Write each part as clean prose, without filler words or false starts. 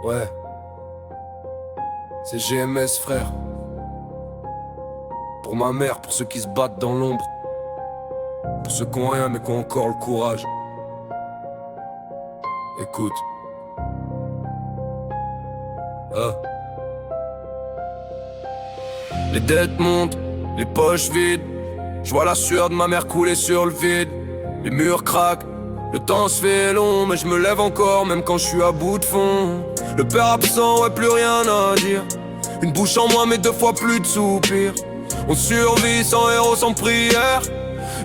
Ouais, c'est GMS frère. Pour ma mère, pour ceux qui se battent dans l'ombre, pour ceux qui ont rien mais qui ont encore le courage. Écoute. Les dettes montent, les poches vides. Je vois la sueur de ma mère couler sur le vide. Les murs craquent, le temps se fait long, mais je me lève encore même quand je suis à bout de fond. Le père absent, ouais, plus rien à dire. Une bouche en moins mais deux fois plus de soupirs. On survit sans héros, sans prière.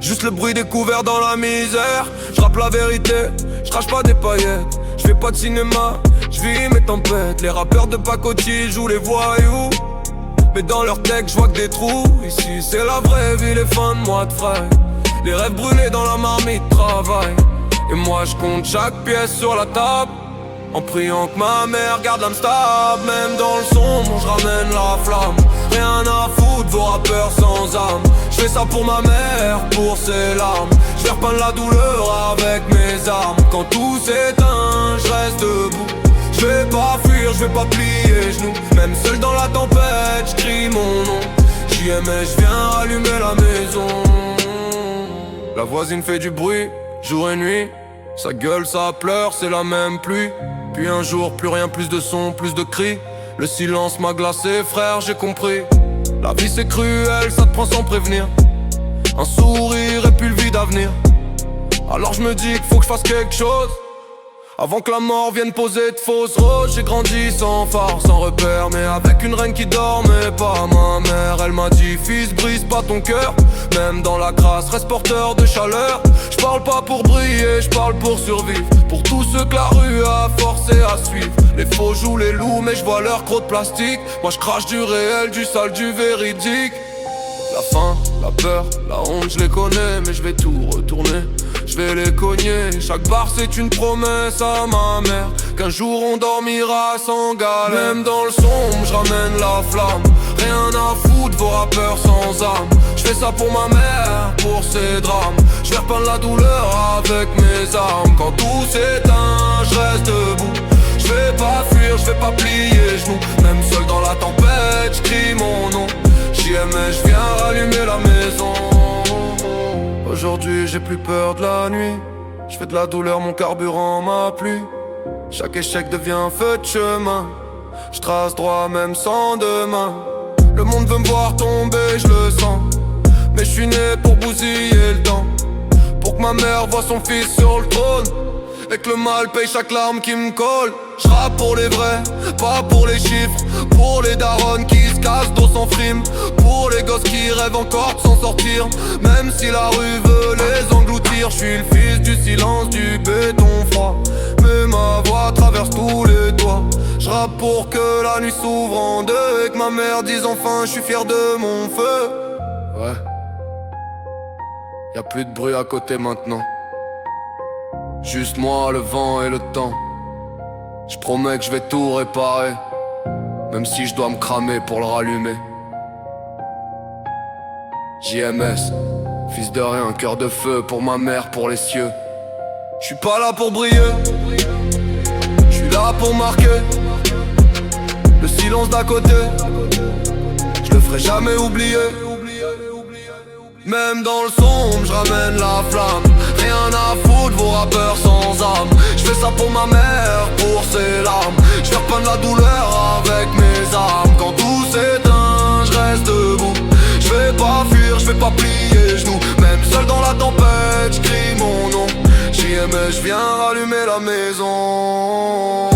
Juste le bruit des couverts dans la misère. Je rappe la vérité, je crache pas des paillettes. Je fais pas de cinéma, je vis mes tempêtes. Les rappeurs de pacotille jouent les voyous, mais dans leur tech je vois que des trous. Ici c'est la vraie vie, les fins de mois de frais. Les rêves brûlés dans la marmite travail. Et moi je compte chaque pièce sur la table, en priant que ma mère garde l'âme stable. Même dans le sombre je ramène la flamme. Rien à foutre vos rappeurs sans âme. Je fais ça pour ma mère, pour ses larmes. Je vais repeindre la douleur avec mes armes. Quand tout s'éteint, je reste debout. Je vais pas fuir, je vais pas plier genoux. Même seul dans la tempête, je crie mon nom. JMS, je viens allumer la maison. La voisine fait du bruit, jour et nuit. Sa gueule, ça pleure, c'est la même pluie. Puis un jour, plus rien, plus de son, plus de cris. Le silence m'a glacé, frère, j'ai compris. La vie c'est cruel, ça te prend sans prévenir. Un sourire et puis le vide à venir. Alors je me dis qu'il faut que je fasse quelque chose avant que la mort vienne poser de fausses roses. J'ai grandi sans phare, sans repère, mais avec une reine qui dormait pas. Ma mère, elle m'a dit, fils, brise pas ton cœur. Même dans la crasse, reste porteur de chaleur. Je parle pas pour briller, je parle pour survivre. Pour tous ceux que la rue a forcé à suivre. Les faux jouent les loups, mais je vois leur crocs de plastique. Moi je crache du réel, du sale, du véridique. La faim, la peur, la honte, je les connais, mais je vais tout retourner. Je vais les cogner, chaque barre c'est une promesse à ma mère, qu'un jour on dormira sans galère. Même dans le sombre, je ramène la flamme. Rien à foutre vos rappeurs sans âme. Je fais ça pour ma mère, pour ses drames. Je vais repeindre la douleur avec mes armes. Quand tout s'éteint, je reste debout. Je vais pas fuir, je vais pas plier genoux. Même seul dans la tempête, je crie mon nom. JMS, je viens rallumer la maison. Aujourd'hui j'ai plus peur de la nuit. Je fais de la douleur mon carburant, ma pluie. Chaque échec devient un feu de chemin. Je trace droit même sans demain. Le monde veut me voir tomber, je le sens. Mais je suis né pour bousiller le temps. Pour que ma mère voit son fils sur le trône. Et que le mal paye chaque larme qui me colle. Je rappe pour les vrais, pas pour les chiffres. Pour les darons qui se cassent dos sans frime. Pour les gosses qui rêvent encore de s'en sortir. Même si la rue veut les engloutir. Je suis le fils du silence, du béton froid. Mais ma voix traverse tous les toits. Je rappe pour que la nuit s'ouvre en deux. Et que ma mère dise enfin je suis fier de mon feu. Ouais, y'a plus de bruit à côté maintenant. Juste moi, le vent et le temps. Je promets que je vais tout réparer, même si je dois me cramer pour le rallumer. JMS, fils de rien, cœur de feu pour ma mère, pour les cieux. Je suis pas là pour briller, je suis là pour marquer le silence d'à côté. Je le ferai jamais oublier. Même dans le sombre, je ramène la flamme. Rien à foutre vos rappeurs sans âme. Je fais ça pour ma mère, pour ses larmes. Je vais repeindre la douleur avec mes armes. Quand tout s'éteint, je reste debout. Je vais pas fuir, je vais pas plier genoux. Même seul dans la tempête, je crie mon nom. JMS, je viens rallumer la maison.